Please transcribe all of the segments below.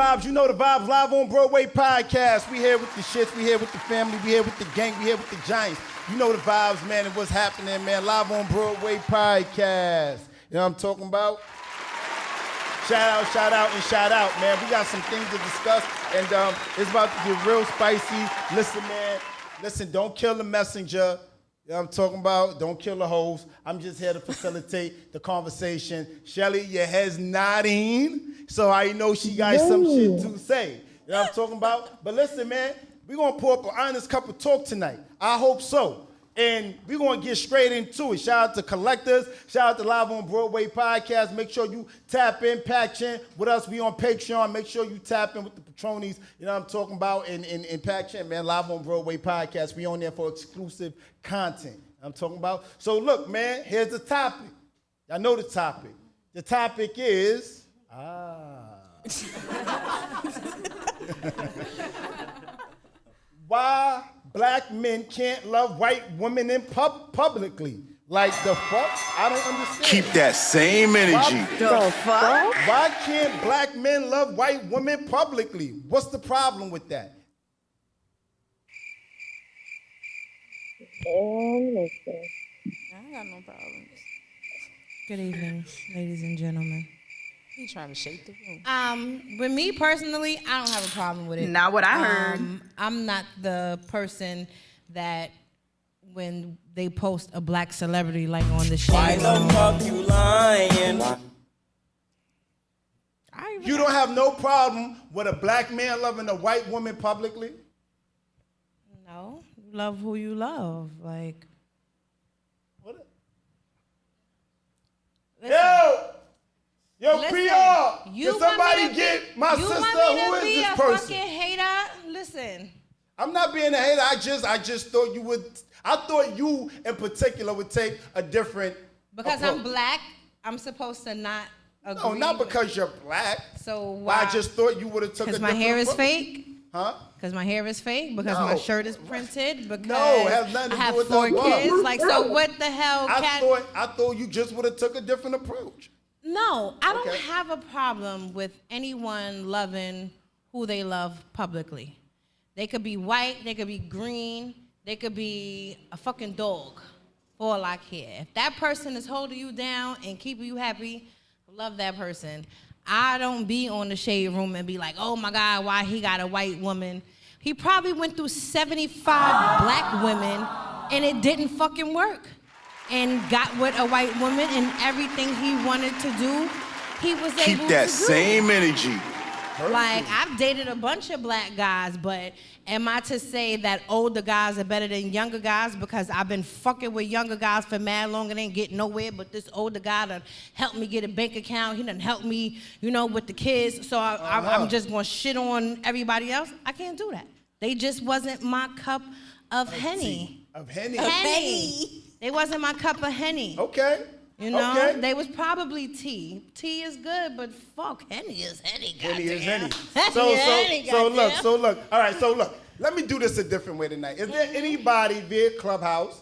vibes. You know the vibes. Live on Broadway podcast. We here with the shits. We here with the family. We here with the gang. We here with the Giants. You know the vibes, man, and what's happening, man. Live on Broadway podcast. You know what I'm talking about? Shout out, and shout out, man. We got some things to discuss, and it's about to get real spicy. Listen, man. Listen, don't kill the messenger. You know what I'm talking about? Don't kill the host. I'm just here to facilitate the conversation. Shelly, your head's nodding, so I know she got some shit to say. You know what I'm talking about? But listen, man, we're going to pour up an honest cup of talk tonight. I hope so. And we're going to get straight into it. Shout out to Collectors. Shout out to Live on Broadway podcast. Make sure you tap in, patch in with us. We on Patreon. Make sure you tap in with the Patronies. You know what I'm talking about? And patch in, man. Live on Broadway podcast. We on there for exclusive content. You know what I'm talking about? So look, man, here's the topic. Y'all know the topic. The topic is... Why black men can't love white women in publicly? Like the fuck? I don't understand. Keep that same energy. The fuck? Why can't black men love white women publicly? What's the problem with that? Listen. I ain't got no problems. Good evening, ladies and gentlemen. He trying to shake the room. With me personally, I don't have a problem with it. Not what I heard. I'm not the person that when they post a black celebrity like on the show. Why the fuck you lying? You don't have no problem with a black man loving a white woman publicly? No, love who you love. Like, What? listen. Yo, Listen, PR, you can want somebody me to get be- my you sister? want me to Who is be this a person? fucking hater? Listen. I'm not being a hater. I just thought you would. I thought you in particular would take a different. Because approach. I'm black, I'm supposed to not agree. No, not with- because you're black. So why? I just thought you would have took a Because different my hair is approach. fake? Huh? Because my hair is fake? Because No. my shirt is printed? Because No, it has nothing to I have do with 4 that. kids? Like, so what the hell? I thought you just would have took a different approach. No, I don't Okay. have a problem with anyone loving who they love publicly. They could be white, they could be green, they could be a fucking dog, for all I care. If that person is holding you down and keeping you happy, love that person. I don't be on the shade room and be like, oh my God, why he got a white woman? He probably went through 75 black women and it didn't fucking work. And got with a white woman and everything he wanted to do, he was able to do. Keep that same energy. Like, I've dated a bunch of black guys, but am I to say that older guys are better than younger guys because I've been fucking with younger guys for mad long and ain't getting nowhere, but this older guy done helped me get a bank account, he done helped me, you know, with the kids, so I'm just gonna shit on everybody else? I can't do that. They just wasn't my cup of Henny. Of Henny. Henny. They wasn't my cup of Henny. Okay. You know, Okay. they was probably tea. Tea is good, but fuck, Henny is Henny. Henny is Henny. Henny So is Henny, goddamn. look. All right, so look. Let me do this a different way tonight. Is there anybody via Clubhouse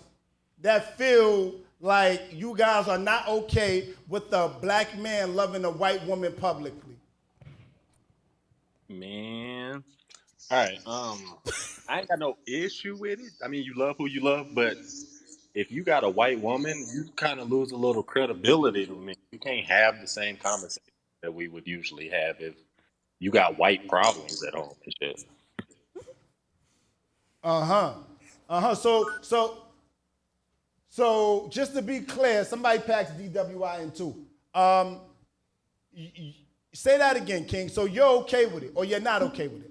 that feel like you guys are not okay with a black man loving a white woman publicly? Man. All right. I ain't got no issue with it. I mean, you love who you love, but if you got a white woman, you kind of lose a little credibility to me. You can't have the same conversation that we would usually have if you got white problems at home and shit. So just to be clear, somebody packs DWI in too. Say that again, King. So you're okay with it, or you're not okay with it?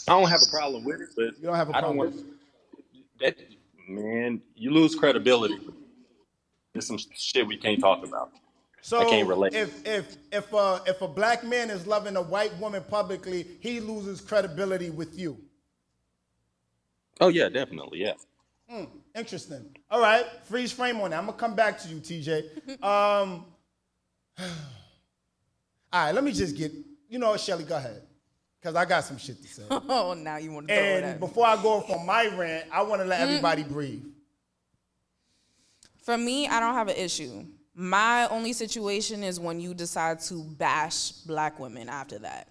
I don't have a problem with it, but You don't have a problem with it? that. Man, you lose credibility. There's some shit we can't talk about. So I can't relate. if a black man is loving a white woman publicly, he loses credibility with you. Oh yeah, definitely, yeah. Interesting. All right, freeze frame on that. I'm gonna come back to you, TJ. All right, let me just get. You know, Shelly, go ahead, because I got some shit to say. Oh, now you want to throw it And at me. before I go from my rant, I want to let everybody breathe. For me, I don't have an issue. My only situation is when you decide to bash black women after that.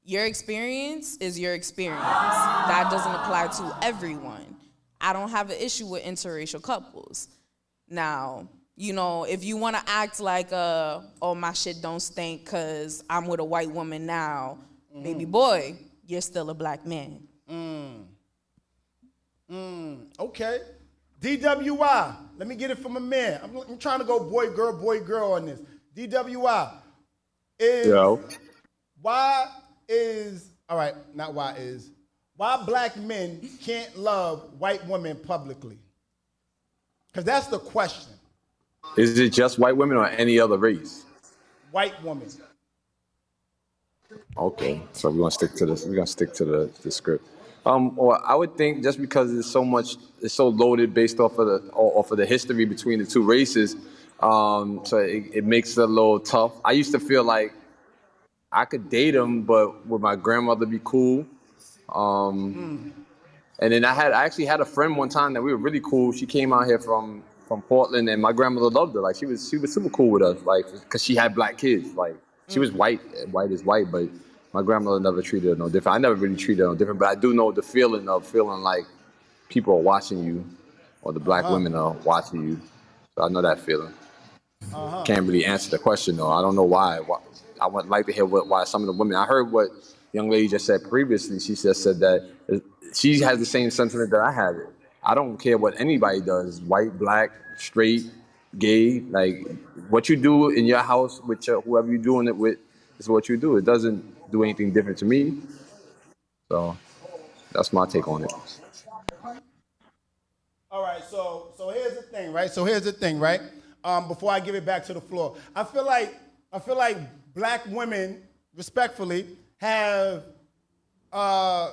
Your experience is your experience. That doesn't apply to everyone. I don't have an issue with interracial couples. Now, you know, if you want to act like, oh, my shit don't stink because I'm with a white woman now, baby boy, you're still a black man. Okay. DWI. Let me get it from a man. I'm trying to go boy, girl on this. DWI. Why black men can't love white women publicly? Because that's the question. Is it just white women or any other race? White women. Okay, so we're gonna stick to this. We're gonna stick to the script. Or I would think just because it's so loaded based off of the history between the two races, so it makes it a little tough. I used to feel like I could date them, but would my grandmother be cool? And then I actually had a friend one time that we were really cool. She came out here from Portland, and my grandmother loved her. Like she was super cool with us, like because she had black kids. Like she was white is white, but my grandmother never treated her no different. I never really treated her no different, but I do know the feeling of feeling like people are watching you, or the black women are watching you. So I know that feeling. Can't really answer the question though. I don't know why. I would like to hear why some of the women. I heard what the young lady just said previously. She just said that she has the same sentiment that I had. I don't care what anybody does, white, black, straight, gay. Like what you do in your house with whoever you're doing it with is what you do. It doesn't do anything different to me. So that's my take on it. All right, so here's the thing, right? Before I give it back to the floor, I feel like black women, respectfully, have more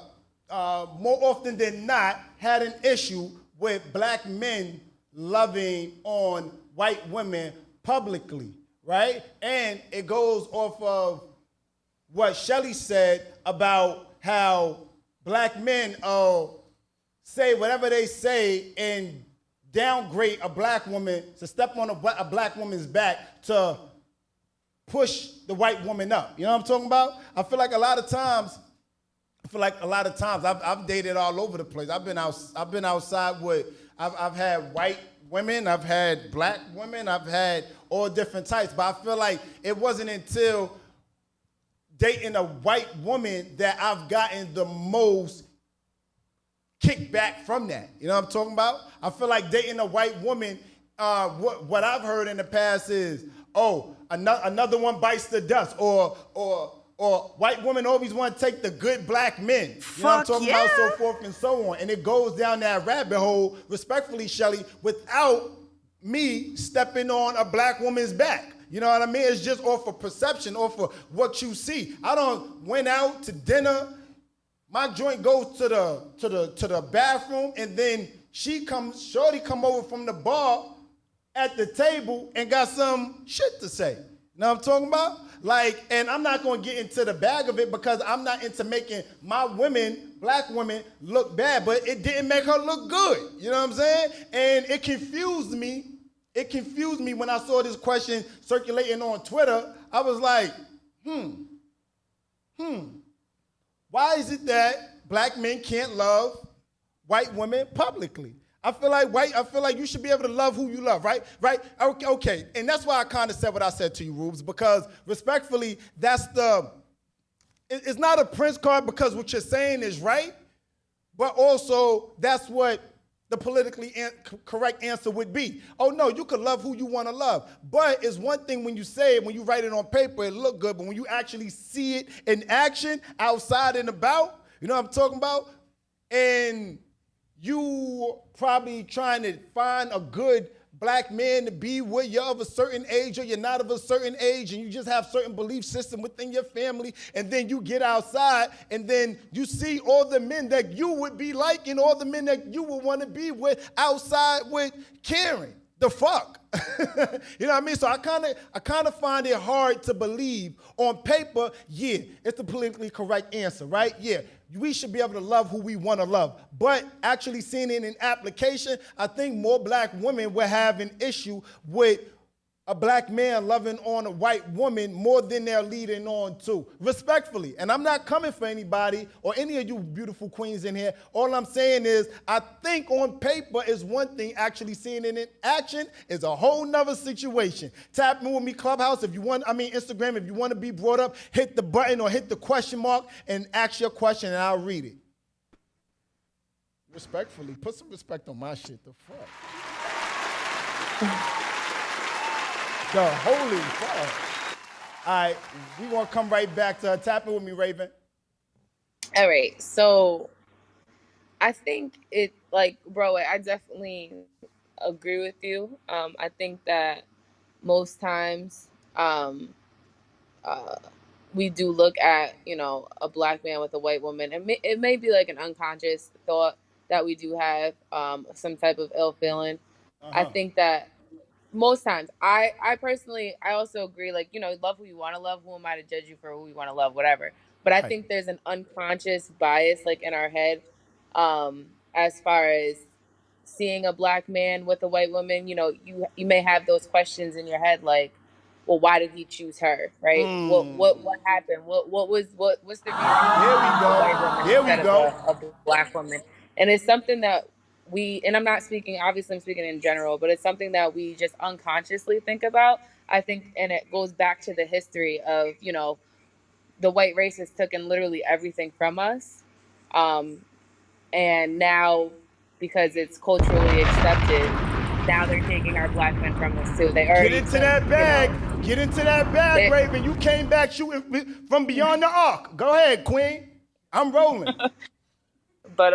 often than not had an issue with black men loving on white women publicly, right? And it goes off of what Shelly said about how black men say whatever they say and downgrade a black woman, to step on a black woman's back to push the white woman up. You know what I'm talking about? I feel like a lot of times I've dated all over the place. I've been outside with, I've had white women, I've had black women, I've had all different types, but I feel like it wasn't until dating a white woman that I've gotten the most kickback from that. You know what I'm talking about? I feel like dating a white woman, what I've heard in the past is, oh, another one bites the dust, or white women always want to take the good black men. You know what I'm talking about? So forth and so on. And it goes down that rabbit hole, respectfully, Shelly, without me stepping on a black woman's back. You know what I mean? It's just off of perception, off of what you see. I don't went out to dinner. My joint goes to the bathroom, and then shorty come over from the bar at the table and got some shit to say. You know what I'm talking about? Like, and I'm not gonna get into the bag of it because I'm not into making my women, black women, look bad, but it didn't make her look good. You know what I'm saying? And it confused me. It confused me when I saw this question circulating on Twitter. I was like, why is it that black men can't love white women publicly? I feel like you should be able to love who you love, right? Right? Okay. And that's why I kind of said what I said to you, Rubes, because respectfully, it's not a Prince card because what you're saying is right, but also that's what the politically correct answer would be. Oh no, you could love who you want to love. But it's one thing when you say it, when you write it on paper, it look good, but when you actually see it in action, outside and about, you know what I'm talking about? And you probably trying to find a good black man to be with. You're of a certain age or you're not of a certain age, and you just have certain belief system within your family, and then you get outside and then you see all the men that you would be liking, all the men that you would want to be with outside with Karen. The fuck? You know what I mean? So I kind of find it hard to believe on paper, yeah, it's the politically correct answer, right? Yeah, we should be able to love who we want to love. But actually seeing it in application, I think more black women will have an issue with a black man loving on a white woman more than they're leading on to, respectfully. And I'm not coming for anybody or any of you beautiful queens in here. All I'm saying is I think on paper is one thing, actually seeing it in action is a whole nother situation. Tap in with me, Clubhouse, Instagram, if you want to be brought up, hit the button or hit the question mark and ask your question and I'll read it. Respectfully, put some respect on my shit, the fuck. The holy fuck. All right, we gonna come right back to her. Tap in with me, Raven. All right, so I think it, like, bro, I definitely agree with you. I think that most times we do look at, a black man with a white woman. It may be like an unconscious thought that we do have, some type of ill feeling. I think that most times, I personally, I also agree, like, love who you want to love. Who am I to judge you for who you want to love, whatever. But I think there's an unconscious bias, like, in our head, as far as seeing a black man with a white woman. You may have those questions in your head, like, well, why did he choose her, right? What happened? What's the reason? Here we go. Here we go. A black woman, and it's something that and I'm not speaking, obviously I'm speaking in general, but it's something that we just unconsciously think about, I think, and it goes back to the history of, the white racists took in literally everything from us. And now, because it's culturally accepted, now they're taking our black men from us too. They already Get into that bag. Get into that bag, Raven. You came back shooting from beyond the arc. Go ahead, Queen. I'm rolling. But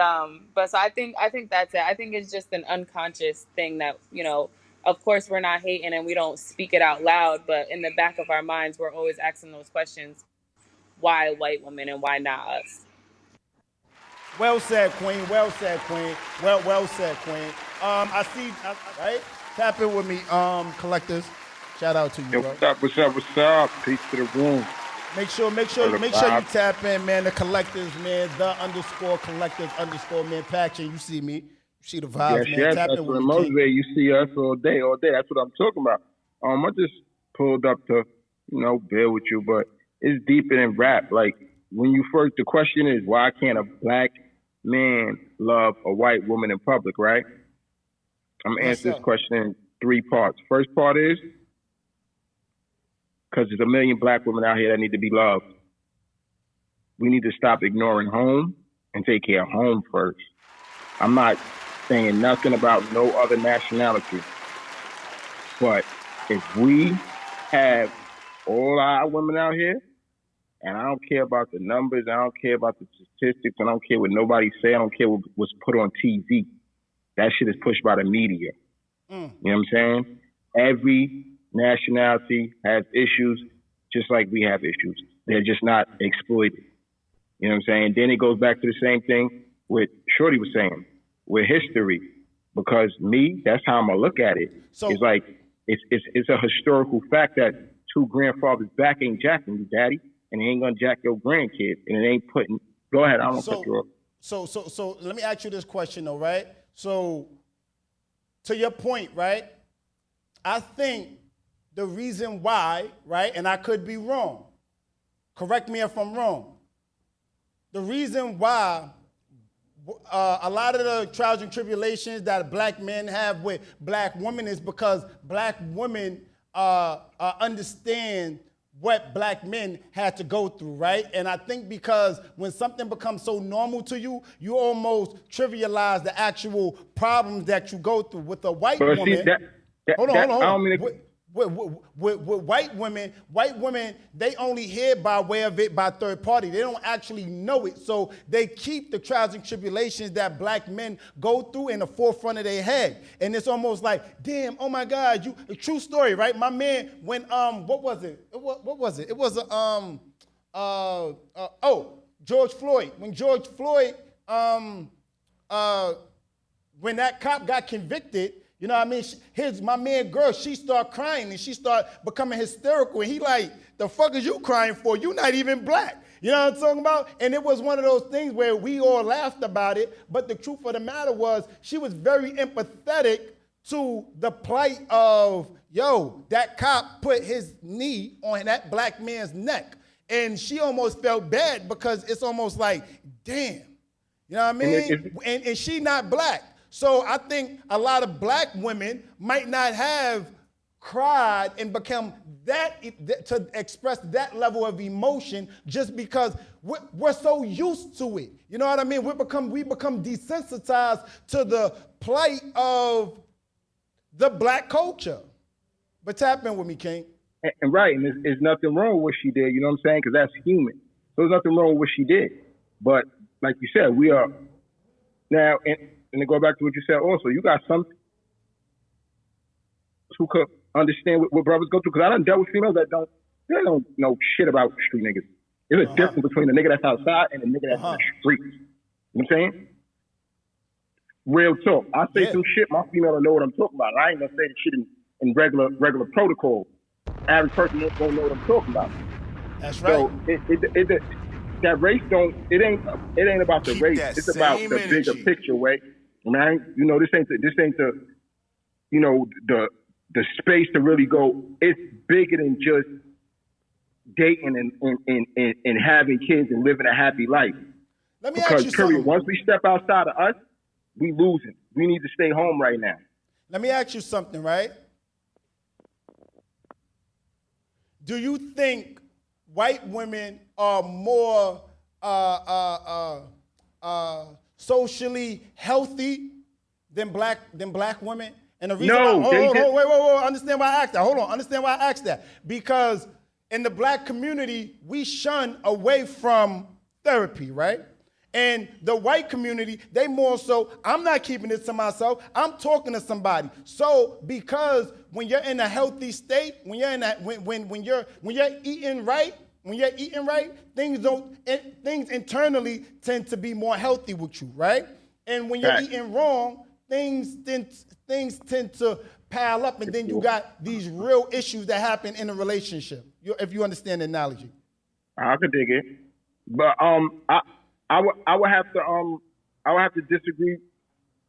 so I think that's it. I think it's just an unconscious thing that, of course we're not hating and we don't speak it out loud, but in the back of our minds, we're always asking those questions. Why white women and why not us? Well said, Queen. Well said, Queen. Well said, Queen. I see, right? Tap in with me, collectors. Shout out to you, bro. What's up? Peace to the room. Make sure you tap in, man. The collectors, man. _collectors_ man. Patrick, you see me. You see the vibes, man. Yes, Tap that's in what with me. motivate. You see us all day. That's what I'm talking about. I just pulled up to, build with you, but it's deeper than rap. Like, when the question is, why can't a black man love a white woman in public, right? I'm going to answer this question in 3 parts. First part is, because there's a million black women out here that need to be loved. We need to stop ignoring home and take care of home first. I'm not saying nothing about no other nationality. But if we have all our women out here, and I don't care about the numbers, I don't care about the statistics, I don't care what nobody say, I don't care what's put on TV. That shit is pushed by the media. You know what I'm saying? Every nationality has issues just like we have issues. They're just not exploited. You know what I'm saying? Then it goes back to the same thing what Shorty was saying, with history. Because that's how I'm gonna look at it. So, it's like it's a historical fact that 2 grandfathers back ain't jacking you, daddy, and they ain't gonna jack your grandkids, and it ain't putting. Go ahead, I don't cut you off. So let me ask you this question though, right? So to your point, right? I think the reason why, right, and I could be wrong. Correct me if I'm wrong. The reason why a lot of the trials and tribulations that black men have with black women is because black women understand what black men had to go through, right? And I think because when something becomes so normal to you, you almost trivialize the actual problems that you go through. With a white woman, hold on. With white women, they only hear by way of it by third party. They don't actually know it. So they keep the trials and tribulations that black men go through in the forefront of their head. And it's almost like, damn, oh my God, a true story, right? My man, when, what was it? What was it? It was George Floyd. When George Floyd, when that cop got convicted, you know what I mean? My man girl, she started crying and she started becoming hysterical. And he like, the fuck is you crying for? You not even black. You know what I'm talking about? And it was one of those things where we all laughed about it. But the truth of the matter was she was very empathetic to the plight of, yo, that cop put his knee on that black man's neck. And she almost felt bad because it's almost like, damn. You know what I mean? And she not black. So I think a lot of black women might not have cried and become to express that level of emotion just because we're so used to it. You know what I mean? We become desensitized to the plight of the black culture. But tap in with me, King. And right, and there's nothing wrong with what she did, you know what I'm saying? Because that's human. So there's nothing wrong with what she did. But like you said, we are now, and to go back to what you said also, you got some who could understand what brothers go through. Because I done dealt with females that don't know shit about street niggas. There's a difference between a nigga that's outside and a nigga that's in the streets. You know what I'm saying? Real talk. I say some shit, my female will know what I'm talking about. I ain't gonna say the shit in regular protocol. Average person don't know what I'm talking about. That's right. So that race it ain't about the race. It's about the bigger picture way. Man, you know, this ain't the you know, the space to really go. It's bigger than just dating and having kids and living a happy life. Let me ask you something. Once we step outside of us, we losing. We need to stay home right now. Let me ask you something, right? Do you think white women are more socially healthy than black women? And the reason wait, understand why I asked that. Hold on, understand why I asked that. Because in the black community, we shun away from therapy, right? And the white community, they more so, I'm not keeping it to myself, I'm talking to somebody. So because when you're in a healthy state, when you're in that, when you're eating right, things internally tend to be more healthy with you, right? And when you're eating wrong, things tend to pile up, and then you got these real issues that happen in a relationship. If you understand the analogy. I could dig it, but I would have to disagree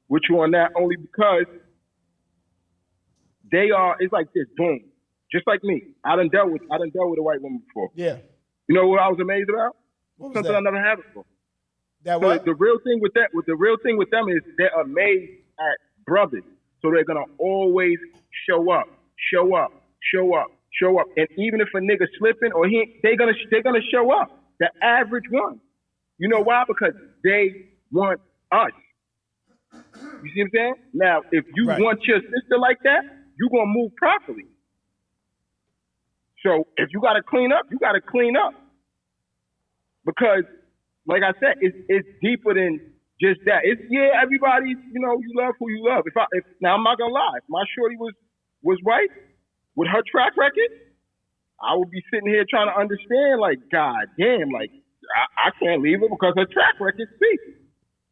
with you on that, only because it's like this, boom. Just like me. I done dealt with a white woman before. Yeah. You know what I was amazed about? Something that? I never had before. That what? The real thing with them is they're amazed at brothers. So they're gonna always show up. And even if a nigga slipping or they're gonna show up. The average one. You know why? Because they want us. You see what I'm saying? Now, if you want your sister like that, you're going to move properly. So if you got to clean up, you got to clean up. Because, like I said, it's deeper than just that. Everybody, you know, you love who you love. Now, I'm not going to lie. If my shorty was white, with her track record, I would be sitting here trying to understand, like, God damn, like, I can't leave her because her track record speaks.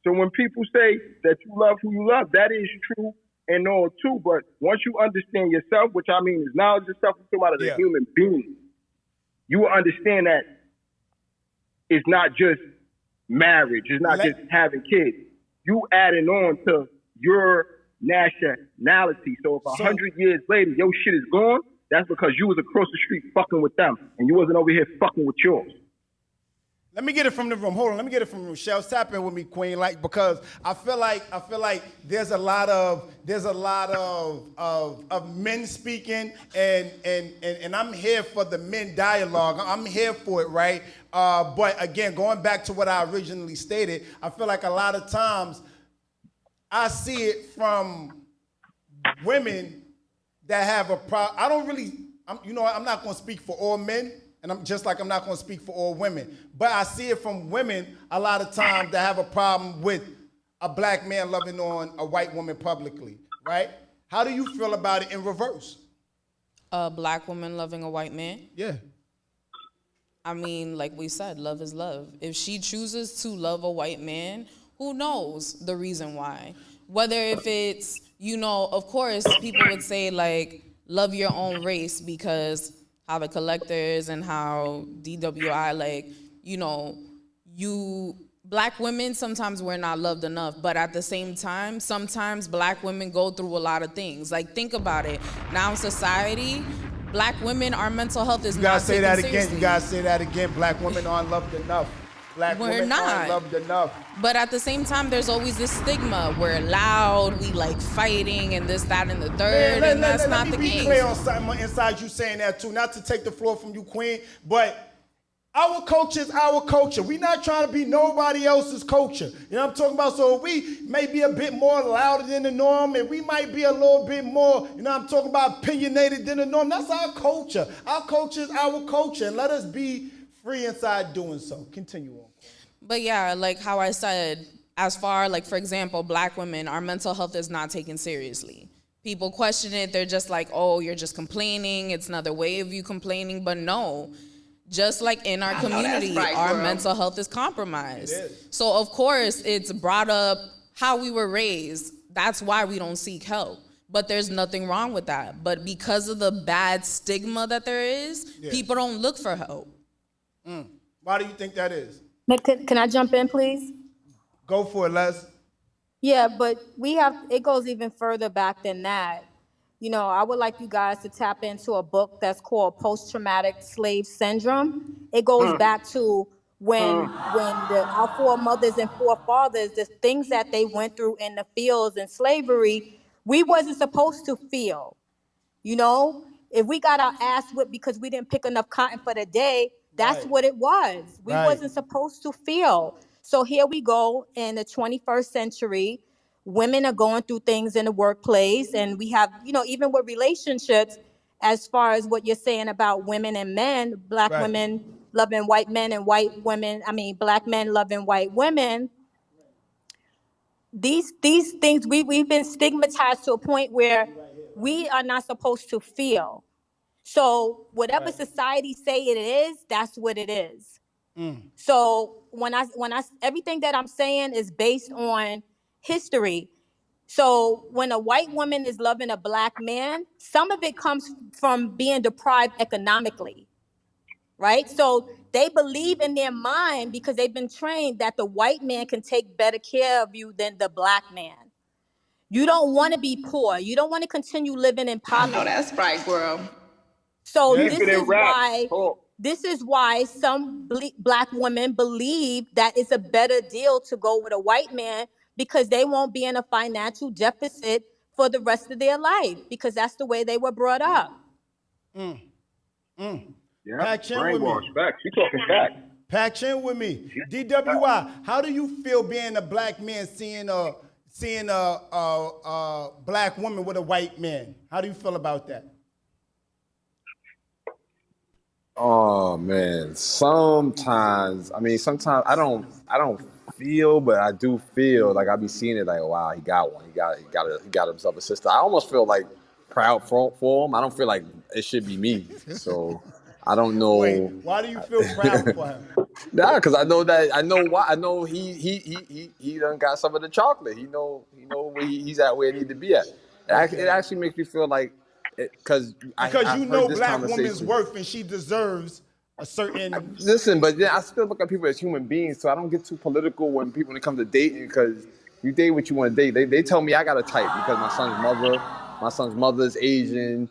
So when people say that you love who you love, that is true and all too. But once you understand yourself, which I mean is knowledge of yourself, you're talking about as a human being, you will understand that it's not just marriage, it's not just having kids. You adding on to your nationality. So if 100 years later your shit is gone, that's because you was across the street fucking with them and you wasn't over here fucking with yours. Let me get it from the room. Hold on. Let me get it from the room. Shell, tap in with me, Queen. Like, because I feel like there's a lot of men speaking, and I'm here for the men dialogue. I'm here for it, right? But again, going back to what I originally stated, I feel like a lot of times I see it from women that have a problem. I'm not going to speak for all men. And I'm not going to speak for all women. But I see it from women a lot of times that have a problem with a black man loving on a white woman publicly, right? How do you feel about it in reverse? A black woman loving a white man? Yeah. I mean, like we said, love is love. If she chooses to love a white man, who knows the reason why? Whether if it's, of course, people would say, like, love your own race because how the collectors and how DWI, like, you Black women, sometimes we're not loved enough, but at the same time, sometimes black women go through a lot of things. Like, think about it. Now in society, black women, our mental health is You gotta not say taken that seriously. again. You gotta say that again. Black women aren't loved enough. Black We're women not. aren't loved enough. But at the same time, there's always this stigma. We're loud, we like fighting, and this, that, and the third, and that's not the Let me be case. clear on something inside you saying that too. Not to take the floor from you, Queen, but our culture is our culture. We're not trying to be nobody else's culture. You know what I'm talking about? So we may be a bit more louder than the norm, and we might be a little bit more, you know what I'm talking about, opinionated than the norm. That's our culture. Our culture is our culture, and let us be free inside doing so. Continue on. But yeah, like how I said, as far, like, for example, black women, our mental health is not taken seriously. People question it. They're just like, oh, you're just complaining. It's another way of you complaining. But no, just like in our community, our mental health is compromised. It is. So, of course, it's brought up how we were raised. That's why we don't seek help. But there's nothing wrong with that. But because of the bad stigma that there is, people don't look for help. Why do you think that is? Can I jump in, please? Go for it, Les. Yeah, but it goes even further back than that. You know, I would like you guys to tap into a book that's called Post-Traumatic Slave Syndrome. It goes back to when our foremothers and forefathers, the things that they went through in the fields and slavery, we wasn't supposed to feel. You know, if we got our ass whipped because we didn't pick enough cotton for the day, that's Right. what it was. We Right. wasn't supposed to feel. So here we go in the 21st century. Women are going through things in the workplace, and we have, you know, even with relationships, as far as what you're saying about women and men, black Right. women loving white men and black men loving white women. These things we've been stigmatized to a point where we are not supposed to feel. So whatever society say it is, that's what it is. So when I everything that I'm saying is based on history. So when a white woman is loving a black man, some of it comes from being deprived economically, right? So they believe in their mind, because they've been trained, that the white man can take better care of you than the black man. You don't want to be poor. You don't want to continue living in poverty. That's right, girl. So Keep it in rap. this is why some black women believe that it's a better deal to go with a white man, because they won't be in a financial deficit for the rest of their life, because that's the way they were brought up. Yeah, Pack in with me. brainwash. Facts. You talking facts. Pack in with me. DWI, how do you feel being a black man seeing a black woman with a white man? How do you feel about that? Oh man, sometimes I don't feel, but I do feel like I be seeing it like, wow, he got one. He got himself a sister. I almost feel like proud for him. I don't feel like it should be me. So I don't know. Wait, why do you feel proud for him? Nah, because I know he done got some of the chocolate. He know where he's at, where he need to be at. It actually makes me feel like, because you know black woman's worth and she deserves a certain. Listen, but then I still look at people as human beings, so I don't get too political when it comes to dating, because you date what you want to date. They tell me I got a type because my son's mother's Asian.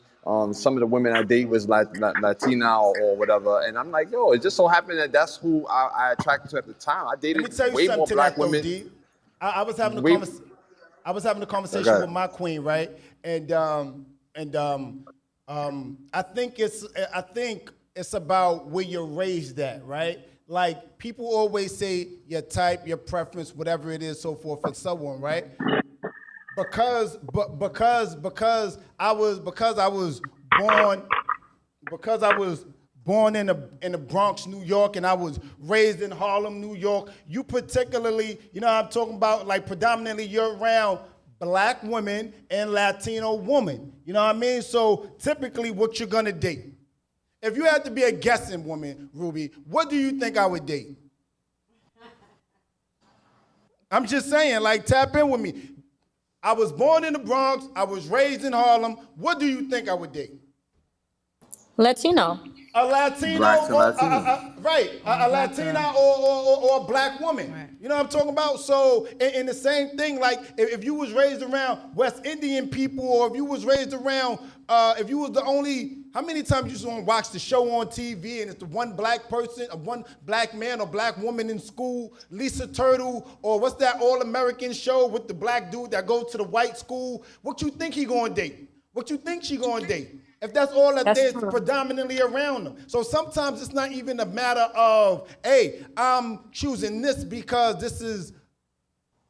Some of the women I date was Latina or whatever, and I'm like, yo, it just so happened that that's who I attracted to at the time. I dated Let me tell you way something more to black that, though, women. D. I was having a conversation Okay. with my queen, right? And I think it's about where you're raised at, right? Like, people always say your type, your preference, whatever it is, so forth and so on, right? Because I was born in the Bronx, New York, and I was raised in Harlem, New York. You particularly, you know what I'm talking about, like, predominantly you're around black women and Latino women. You know what I mean? So typically what you're gonna date. If you had to be a guessing woman, Ruby, what do you think I would date? I'm just saying, like, tap in with me. I was born in the Bronx. I was raised in Harlem. What do you think I would date? Latino. A Latino, Black to or, Latino. right? A Latina or a black woman. Right. You know what I'm talking about? So, and the same thing, like if you was raised around West Indian people, or if you was raised around, if you was the only, how many times you just watch the show on TV and it's the one black person, or one black man or black woman in school, Lisa Turtle, or what's that all-American show with the black dude that goes to the white school? What you think he gonna date? What you think she gonna date? If that's all that there's predominantly around them. So sometimes it's not even a matter of, hey, I'm choosing this because this is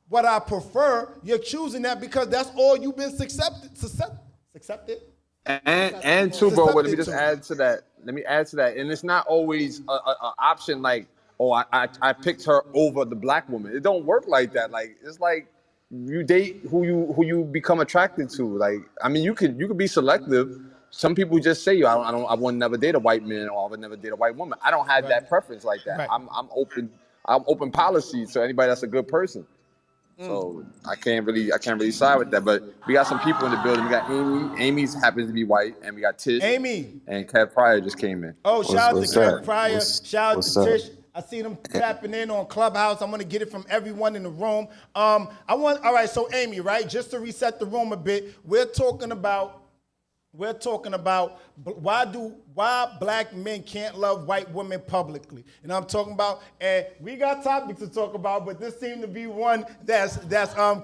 what I prefer. You're choosing that because that's all you've been accepted. And too, bro, but let me just add to that. And it's not always a option like, oh, I picked her over the black woman. It don't work like that. Like, it's like you date who you become attracted to. Like, I mean, you could be selective. Some people just say, I would never date a white man, or I would never date a white woman. I don't have that preference like that. Right. I'm open policy to anybody that's a good person. So I can't really side with that. But we got some people in the building. We got Amy. Amy's happens to be white, and we got Tish. Amy. And Kev Pryor just came in. Oh, shout out to Kev Pryor. Shout out to Tish. I see them tapping in on Clubhouse. I'm gonna get it from everyone in the room. All right, so Amy, right? Just to reset the room a bit, we're talking about why black men can't love white women publicly. And I'm talking about, and we got topics to talk about, but this seemed to be one that's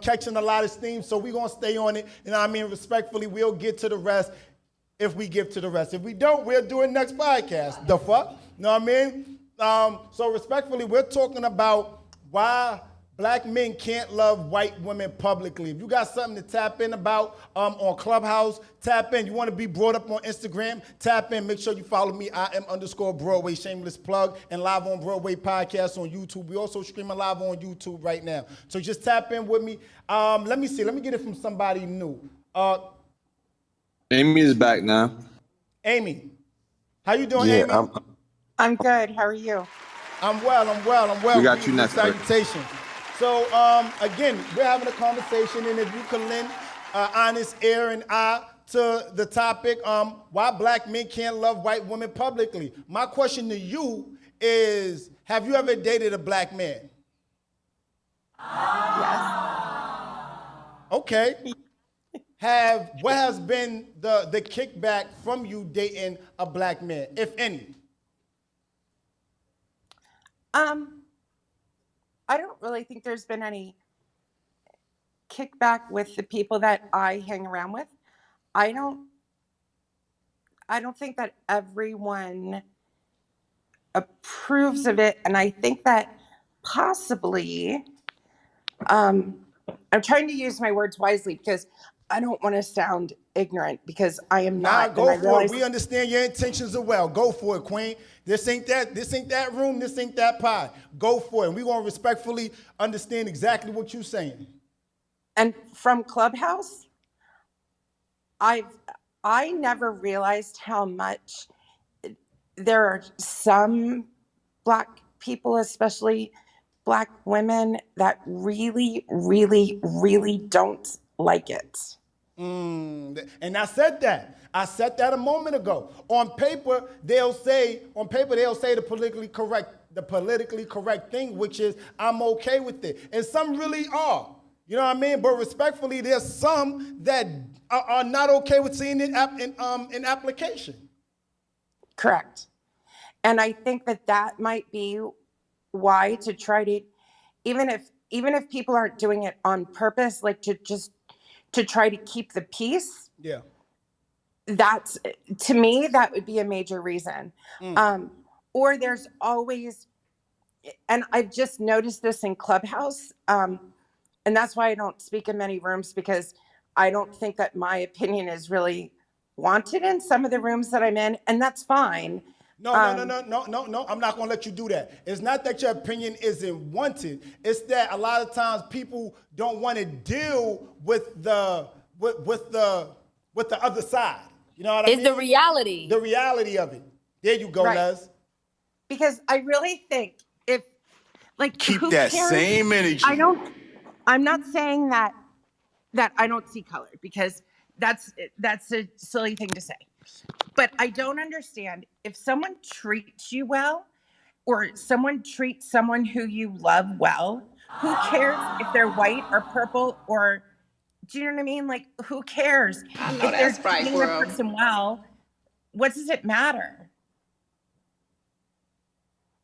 catching a lot of steam, so we're gonna stay on it. You know what I mean? Respectfully, we'll get to the rest if we get to the rest. If we don't, we'll do it next podcast. The fuck? You know what I mean? So respectfully, we're talking about why black men can't love white women publicly. If you got something to tap in about on Clubhouse, tap in. You want to be brought up on Instagram, tap in. Make sure you follow me, @IM_Broadway, shameless plug, and Live on Broadway podcast on YouTube. We also streaming live on YouTube right now. So just tap in with me. Let me see. Let me get it from somebody new. Amy is back now. Amy, how you doing, Amy? I'm good. How are you? I'm well. We got you next. Salutations. So, again, we're having a conversation, and if you can lend honest ear and eye to the topic, why black men can't love white women publicly. My question to you is, have you ever dated a black man? Yes. Okay. What has been the kickback from you dating a black man, if any? I don't really think there's been any kickback with the people that I hang around with. I don't think that everyone approves of it, and I think that possibly, I'm trying to use my words wisely because I don't want to sound ignorant, because I am not. Go for it. We understand your intentions are well. Go for it, Queen. This ain't that room. This ain't that pie. Go for it. And we're going to respectfully understand exactly what you're saying. And from Clubhouse, I never realized how much there are some black people, especially black women, that really, really, really don't like it. And I said that. I said that a moment ago. On paper, they'll say the politically correct thing, which is I'm okay with it. And some really are. You know what I mean? But respectfully, there's some that are not okay with seeing it in application. Correct. And I think that might be why, to try to, even if people aren't doing it on purpose, like to try to keep the peace. Yeah. That's, to me, that would be a major reason. Or there's always, and I've just noticed this in Clubhouse, and that's why I don't speak in many rooms, because I don't think that my opinion is really wanted in some of the rooms that I'm in, and that's fine. No. I'm not going to let you do that. It's not that your opinion isn't wanted. It's that a lot of times people don't want to deal with the other side. You know what I mean? It's the reality. The reality of it. There you go, Right. Les. Because I really think if, like, Keep who that cares? same energy. I'm not saying that I don't see color, because that's a silly thing to say. But I don't understand, if someone treats you well, or someone treats someone who you love well, Who cares if they're white or purple or, do you know what I mean? Like, who cares? I know If they're that's right, treating the bro. person well, what does it matter?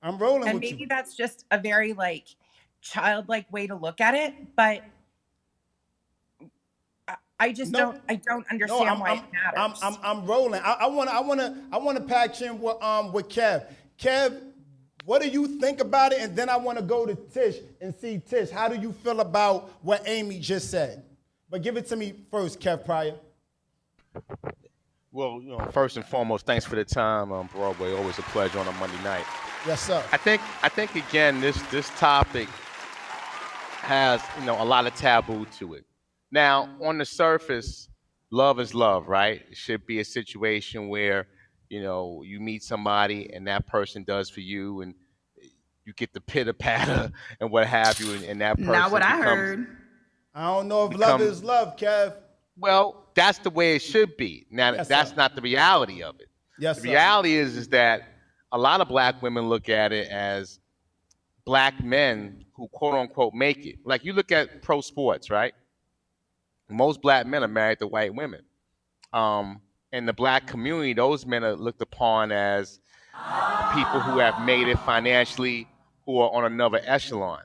I'm rolling And with you. maybe that's just a very like childlike way to look at it, but I just No, don't no, understand why it matters. I'm rolling. I wanna patch in with Kev. Kev, what do you think about it? And then I want to go to Tish and see Tish. How do you feel about what Amy just said? But give it to me first, Kev Pryor. Well, first and foremost, thanks for the time on Broadway. Always a pleasure on a Monday night. Yes, sir. I think again, this topic has a lot of taboo to it. Now, on the surface, love is love, right? It should be a situation where you meet somebody and that person does for you, and you get the pitter patter and what have you, and that person Not what I becomes. heard. I don't know if love is love, Kev. Well, that's the way it should be. Now, Yes, that's sir. not the reality of it. Yes, The sir. reality is that a lot of black women look at it as black men who quote unquote make it. Like you look at pro sports, right? Most black men are married to white women. In the black community, those men are looked upon as people who have made it financially, who are on another echelon.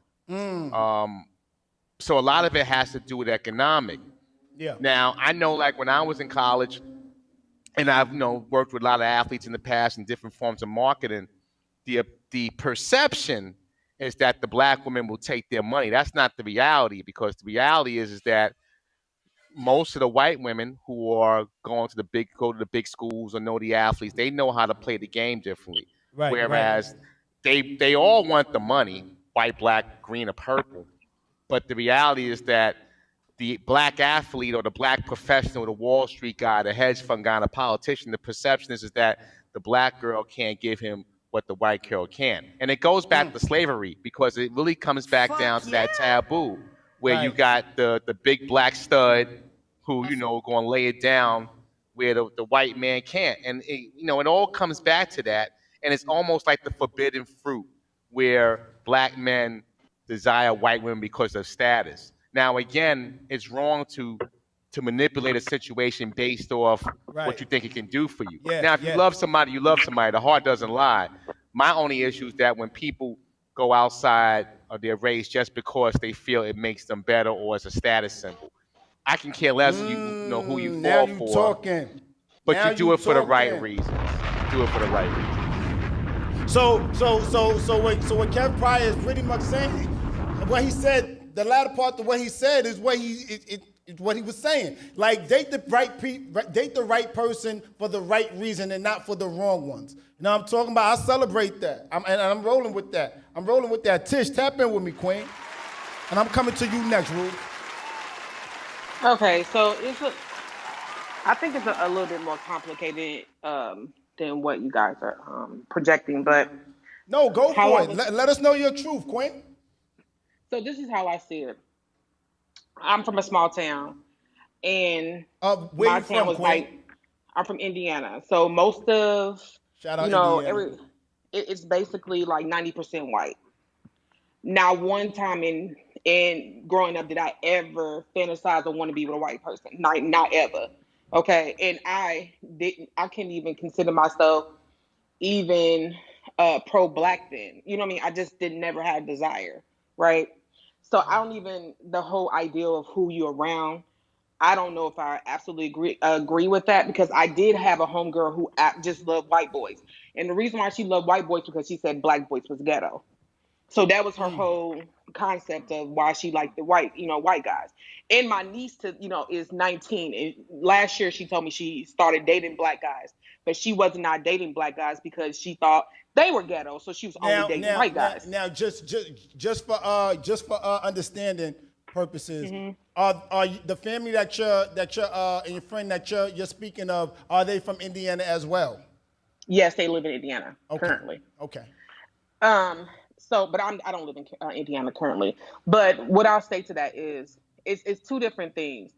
So a lot of it has to do with economic. Yeah. Now, I know, like when I was in college, and I've worked with a lot of athletes in the past in different forms of marketing. The perception is that the black women will take their money. That's not the reality, because the reality is that most of the white women who are go to the big schools or know the athletes, they know how to play the game differently. Right, Whereas they all want the money, white, black, green, or purple. But the reality is that the black athlete or the black professional, the Wall Street guy, the hedge fund guy, the politician, the perception is that the black girl can't give him what the white girl can. And it goes back to slavery, because it really comes back down to that taboo where you got the big black stud who, going to lay it down where the white man can't. And, it all comes back to that. And it's almost like the forbidden fruit where black men desire white women because of status. Now, again, it's wrong to manipulate a situation based off what you think it can do for you. Yeah, Now, if you love somebody, you love somebody. The heart doesn't lie. My only issue is that when people go outside of their race just because they feel it makes them better or as a status symbol, I can care less who you now fall you for. Talking. But Now you do you it for the right talking. reasons. Do it for the right reasons. So what Kev Pryor is pretty much saying, what he said, the latter part of what he said is what he was saying. Like date the right person for the right reason and not for the wrong ones. You know what I'm talking about? I celebrate that. I'm rolling with that. I'm rolling with that. Tish, tap in with me, Queen. And I'm coming to you next, Ruth. Okay, so I think it's a little bit more complicated than what you guys are projecting, but no, go for it. Let us know your truth, Queen. So this is how I see it. I'm from a small town, and where my you town from, was Queen? like, I'm from Indiana. So most of Shout out Indiana. it's basically like 90% white. Not one time in growing up did I ever fantasize or want to be with a white person. Not ever. Okay. And I couldn't even consider myself even pro black then. You know what I mean? I just never had desire. Right. So I don't even, the whole idea of who you're around, I don't know if I absolutely agree with that, because I did have a homegirl who just loved white boys. And the reason why she loved white boys because she said black boys was ghetto. So that was her whole concept of why she liked the white guys. And my niece is 19. And last year she told me she started dating black guys, but she was not dating black guys because she thought they were ghetto. So she was only dating white guys. Now, just for understanding purposes, are the family that you're and your friend that you're speaking of, are they from Indiana as well? Yes, they live in Indiana currently. Okay. So, but I don't live in Indiana currently. But what I'll say to that is, it's two different things.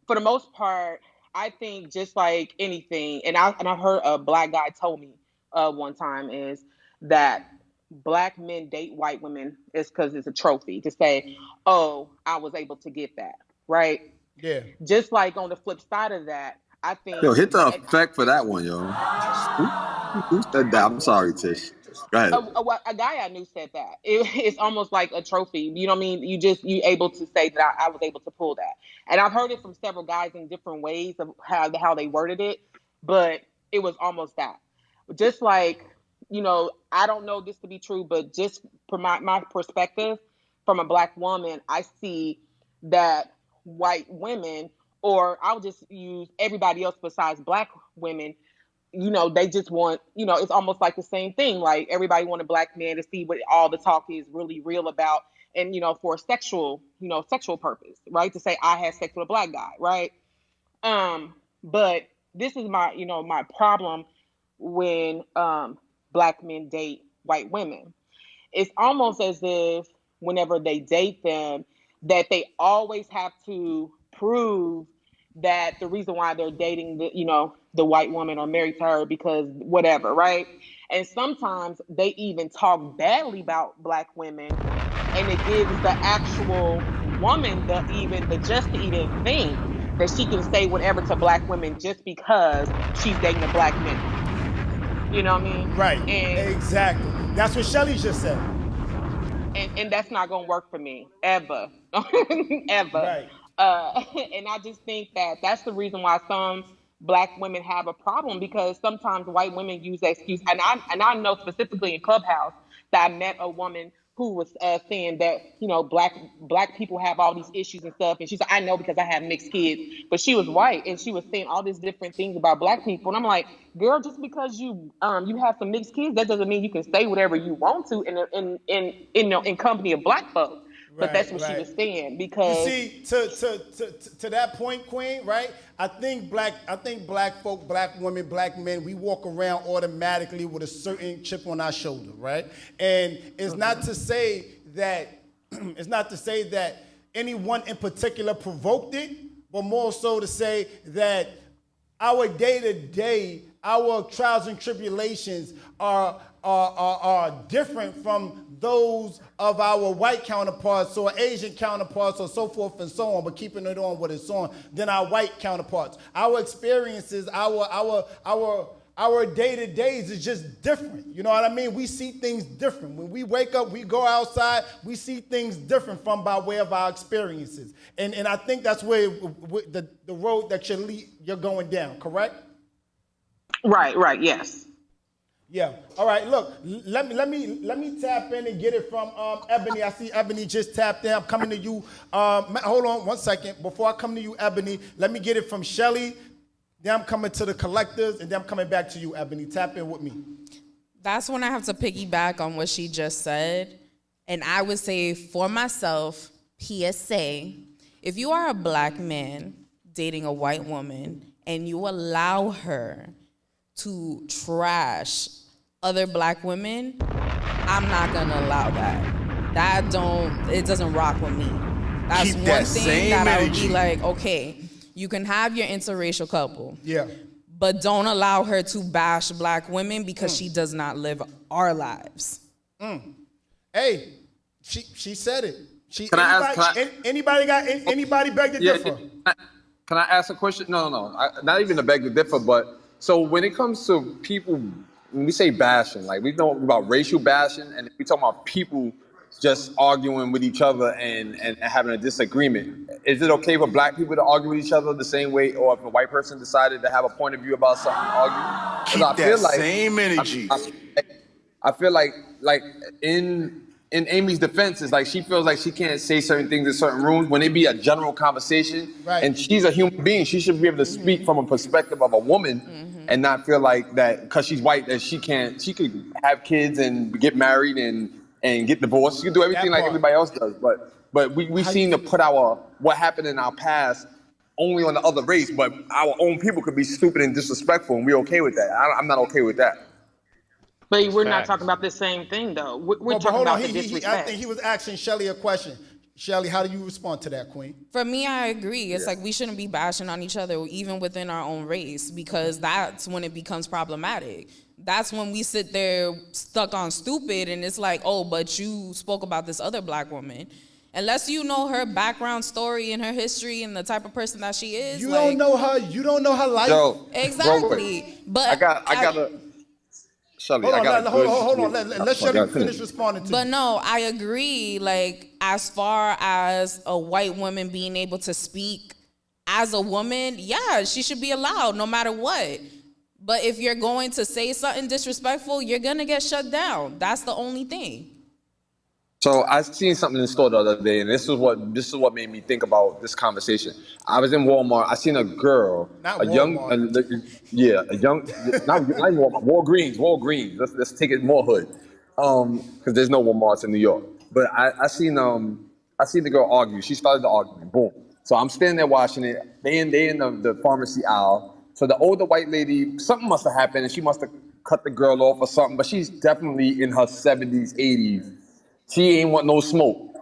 For the most part, I think just like anything, and I heard a black guy told me one time is that black men date white women is because it's a trophy to say, oh, I was able to get that, right? Yeah. Just like on the flip side of that, I Yo, think hit the that effect for that one, yo. Who said that? I'm sorry, Tish. Go ahead. a guy I knew said that it's almost like a trophy. You know what I mean? You able to say that I was able to pull that, and I've heard it from several guys in different ways of how they worded it, but it was almost that. Just like, I don't know this to be true, but just from my perspective, from a black woman, I see that white women, or I'll just use everybody else besides black women, they just want, it's almost like the same thing. Like everybody want a black man to see what all the talk is really real about. And, for a sexual purpose, right? To say I had sex with a black guy, right? But this is my problem when, black men date white women. It's almost as if whenever they date them, that they always have to prove that the reason why they're dating the white woman or married to her because whatever, right? And sometimes they even talk badly about black women, and it gives the actual woman the just to even think that she can say whatever to black women just because she's dating a black man. You know what I mean? Right. And Exactly. That's what Shelly just said. and that's not gonna work for me ever. Ever. Right. And I just think that that's the reason why some black women have a problem, because sometimes white women use that excuse. And I know specifically in Clubhouse that I met a woman who was saying that black people have all these issues and stuff, and she's like, I know because I have mixed kids, but she was white and she was saying all these different things about black people, and I'm like, girl, just because you have some mixed kids, that doesn't mean you can say whatever you want to in company of black folks. But that's what she was saying, You because see, to that point, Queen, right? I think black folk, black women, black men, we walk around automatically with a certain chip on our shoulder, right? And it's not to say that anyone in particular provoked it, but more so to say that our day-to-day, our trials and tribulations are different from those of our white counterparts or Asian counterparts or so forth and so on, but keeping it on what it's on, than our white counterparts. Our experiences, our day-to-days is just different. You know what I mean? We see things different. When we wake up, we go outside, we see things different from by way of our experiences. And I think that's where the road that you're going down, correct? right, yes. Yeah. All right. Look, let me tap in and get it from Ebony. I see Ebony just tapped in. I'm coming to you. Hold on 1 second. Before I come to you, Ebony, let me get it from Shelly. Then I'm coming to the collectors, and then I'm coming back to you, Ebony. Tap in with me. That's when I have to piggyback on what she just said. And I would say for myself, PSA, if you are a black man dating a white woman and you allow her to trash other black women, I'm not gonna allow that. It doesn't rock with me. That's Keep one that thing same that I would energy. be like, okay, you can have your interracial couple. Yeah. But don't allow her to bash black women because she does not live our lives. Hey, she said it. Anybody beg to differ? Can I ask a question? No. Not even to beg to differ, but so when it comes to people, when we say bashing, like we know about racial bashing, and we talk about people just arguing with each other and having a disagreement. Is it okay for black people to argue with each other the same way, or if a white person decided to have a point of view about something, argue? Keep that same energy. I feel like in Amy's defense, is like she feels like she can't say certain things in certain rooms when it be a general conversation. Right. And she's a human being. She should be able to speak from a perspective of a woman and not feel like that because she's white that she could have kids and get married and get divorced. She can do everything like everybody else does. But we seem to put what happened in our past only on the other race, but our own people could be stupid and disrespectful, and we're okay with that. I'm not okay with that. But we're not talking about the same thing, though. We're talking about the disrespect. I think he was asking Shelly a question. Shelly, how do you respond to that, Queen? For me, I agree. It's like we shouldn't be bashing on each other, even within our own race, because that's when it becomes problematic. That's when we sit there stuck on stupid, and it's like, oh, but you spoke about this other black woman. Unless you know her background story and her history and the type of person that she is, You don't know her. You don't know her life. Yo, exactly. But I gotta, Shelly, Hold I on, got a good hold on. situation. Let Oh, Shelly God, finish responding to But you. no, I agree. Like, as far as a white woman being able to speak as a woman, yeah, she should be allowed no matter what. But if you're going to say something disrespectful, you're going to get shut down. That's the only thing. So I seen something in the store the other day, and this is what made me think about this conversation. I was in Walmart. I seen a girl, Not a young, Walmart. a young, not even Walmart, Walgreens. Let's take it more hood, because there's no Walmarts in New York. But I seen the girl argue. She started the argument. Boom. So I'm standing there watching it. They in the pharmacy aisle. So the older white lady, something must have happened, and she must have cut the girl off or something. But she's definitely in her 70s, 80s. She ain't want no smoke.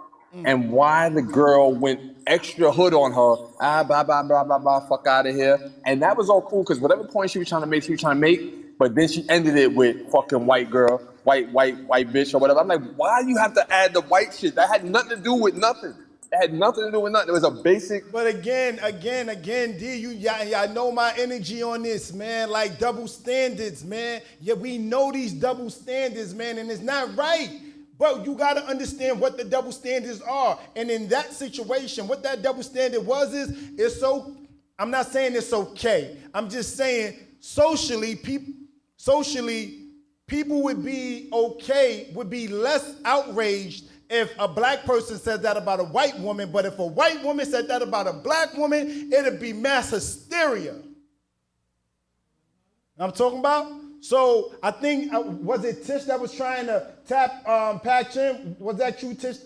And why the girl went extra hood on her, blah, blah, blah, blah, blah, fuck out of here. And that was all cool, because whatever point she was trying to make, but then she ended it with fucking white girl, white bitch or whatever. I'm like, why you have to add the white shit? That had nothing to do with nothing. It had nothing to do with nothing. It was a basic. But again, D, y'all know my energy on this, man. Like double standards, man. Yeah, we know these double standards, man, and it's not right. But you gotta understand what the double standards are. And in that situation, what that double standard is it's so. I'm not saying it's okay. I'm just saying socially, people would be okay, would be less outraged if a black person said that about a white woman, but if a white woman said that about a black woman, it'd be mass hysteria. I'm talking about? So I think, was it Tish that was trying to tap Pat Chin? Was that you, Tish?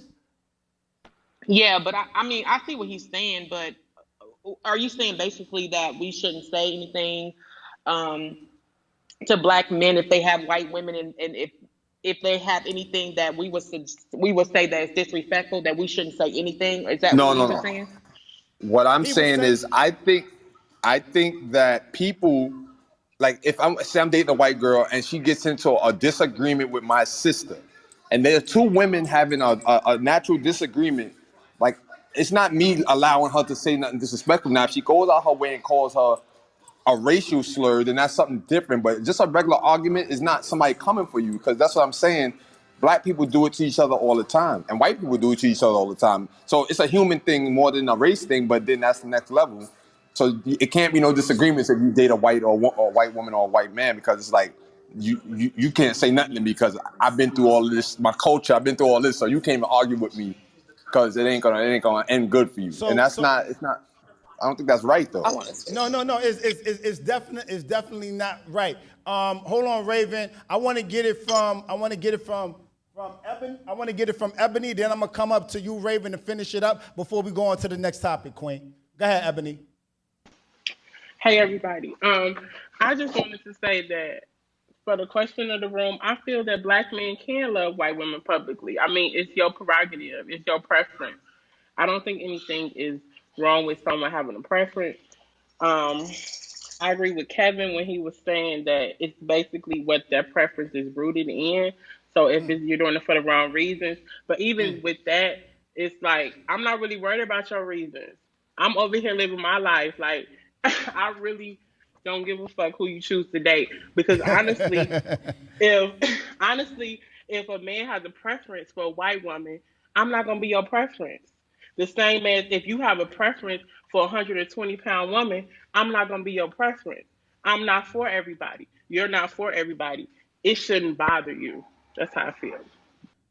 Yeah, but I mean, I see what he's saying, but are you saying basically that we shouldn't say anything to black men if they have white women, and if they have anything that we would say that is disrespectful, that we shouldn't say anything? Is that No, what you no, were no. saying? What I'm He was saying saying, is, I think that people, like, if I'm dating a white girl and she gets into a disagreement with my sister, and there are two women having a natural disagreement, like, it's not me allowing her to say nothing disrespectful. Now, if she goes out her way and calls her a racial slur, then that's something different. But just a regular argument is not somebody coming for you, because that's what I'm saying. Black people do it to each other all the time, and white people do it to each other all the time. So it's a human thing more than a race thing. But then that's the next level. So it can't be no disagreements if you date a white or a white woman or a white man, because it's like you can't say nothing to me because I've been through all of this, my culture. I've been through all this, so you can't even argue with me because it ain't gonna end good for you. And that's so not. It's not. I don't think that's right though. I want to say no, it's definitely not right. Hold on, Raven. I want to get it from Ebony. I want to get it from Ebony. Then I'm gonna come up to you, Raven, to finish it up before we go on to the next topic, Queen. Go ahead, Ebony. Hey everybody. I just wanted to say that for the question of the room, I feel that black men can love white women publicly. I mean, it's your prerogative, it's your preference. I don't think anything is wrong with someone having a preference. Um, I agree with Kevin when he was saying that it's basically what their preference is rooted in. So if you're doing it for the wrong reasons, but even with that, it's like I'm not really worried about your reasons. I'm over here living my life. Like I really don't give a fuck who you choose to date because if honestly, if a man has a preference for a white woman, I'm not gonna be your preference. The same as if you have a preference for a 120-pound woman, I'm not gonna be your preference. I'm not for everybody. You're not for everybody. It shouldn't bother you. That's how I feel.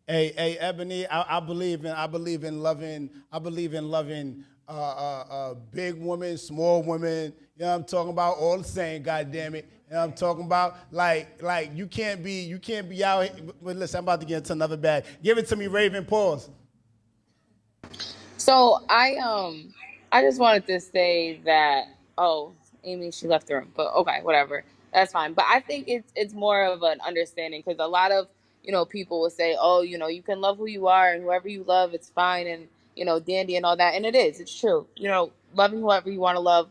Hey, Ebony. I believe in loving. I believe in loving big women, small women. You know what I'm talking about? All the same. God damn it. You know what I'm talking about? Like you can't be out here. But listen, I'm about to get into another bag. Give it to me, Raven. Pause. So I just wanted to say that Amy, she left the room, but okay, whatever, that's fine. But I think it's more of an understanding because a lot of people will say, oh, you can love who you are and whoever you love, it's fine, and dandy and all that, and it's true. Loving whoever you want to love,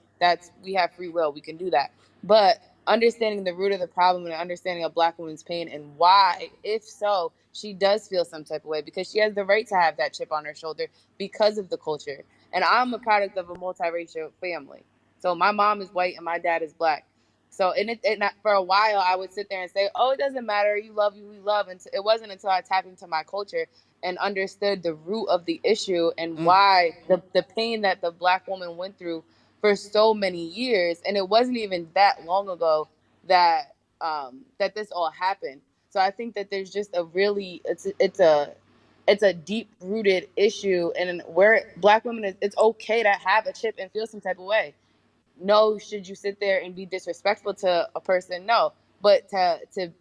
we have free will, we can do that. But understanding the root of the problem and understanding a Black woman's pain and why, if so, she does feel some type of way, because she has the right to have that chip on her shoulder because of the culture. And I'm a product of a multiracial family. So my mom is white and my dad is Black. So for a while, I would sit there and say, "Oh, it doesn't matter. You love who you love." And it wasn't until I tapped into my culture and understood the root of the issue and why the pain that the Black woman went through for so many years. And it wasn't even that long ago that that this all happened. So I think that there's just a really it's a deep rooted issue, and where Black women, it's okay to have a chip and feel some type of way. No, should you sit there and be disrespectful to a person? No, but to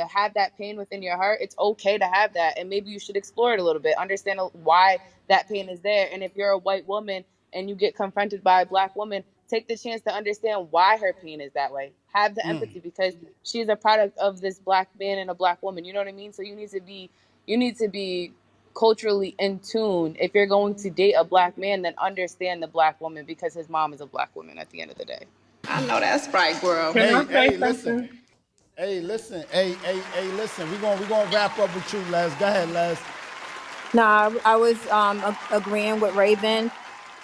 have that pain within your heart, it's okay to have that, and maybe you should explore it a little bit, understand why that pain is there. And if you're a white woman and you get confronted by a Black woman, take the chance to understand why her pain is that way. Have the empathy, because she's a product of this Black man and a Black woman. You know what I mean? So you need to be culturally in tune. If you're going to date a Black man, then understand the Black woman, because his mom is a Black woman at the end of the day. I know that's right, girl. Can I say Listen. something? Listen. Listen. We're gonna wrap up with you, Les. Go ahead, Les. Nah, I was agreeing with Raven,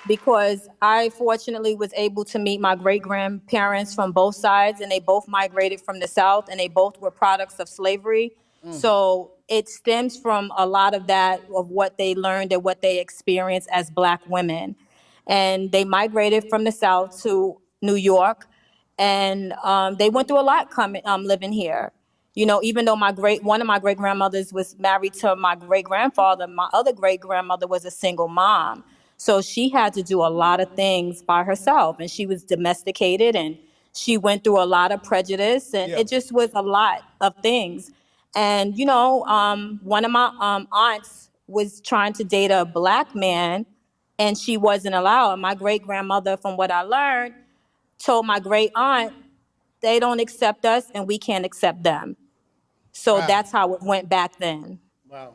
because I fortunately was able to meet my great grandparents from both sides, and they both migrated from the South, and they both were products of slavery. So it stems from a lot of that, of what they learned and what they experienced as Black women. And they migrated from the South to New York, and they went through a lot coming living here. You know, even though one of my great grandmothers was married to my great grandfather, my other great grandmother was a single mom. So she had to do a lot of things by herself, and she was domesticated, and she went through a lot of prejudice, and it just was a lot of things. And, one of my aunts was trying to date a Black man, and she wasn't allowed. And my great grandmother, from what I learned, told my great aunt, they don't accept us and we can't accept them. So that's how it went back then. Wow.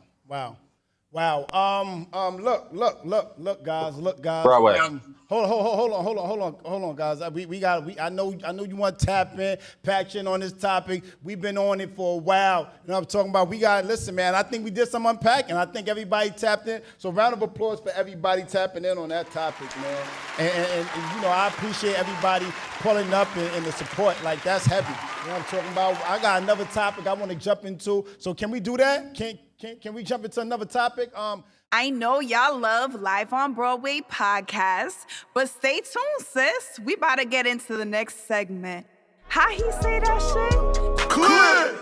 Look, guys. Broadway. Hold on, guys. I know you want to tap in, patch in on this topic. We've been on it for a while. You know what I'm talking about? Listen, man, I think we did some unpacking. I think everybody tapped in. So round of applause for everybody tapping in on that topic, man. And I appreciate everybody pulling up and the support. Like, that's heavy. You know what I'm talking about? I got another topic I want to jump into. So can we do that? Can we jump into another topic? I know y'all love Live on Broadway podcasts, but stay tuned, sis. We about to get into the next segment. How he say that shit? Click!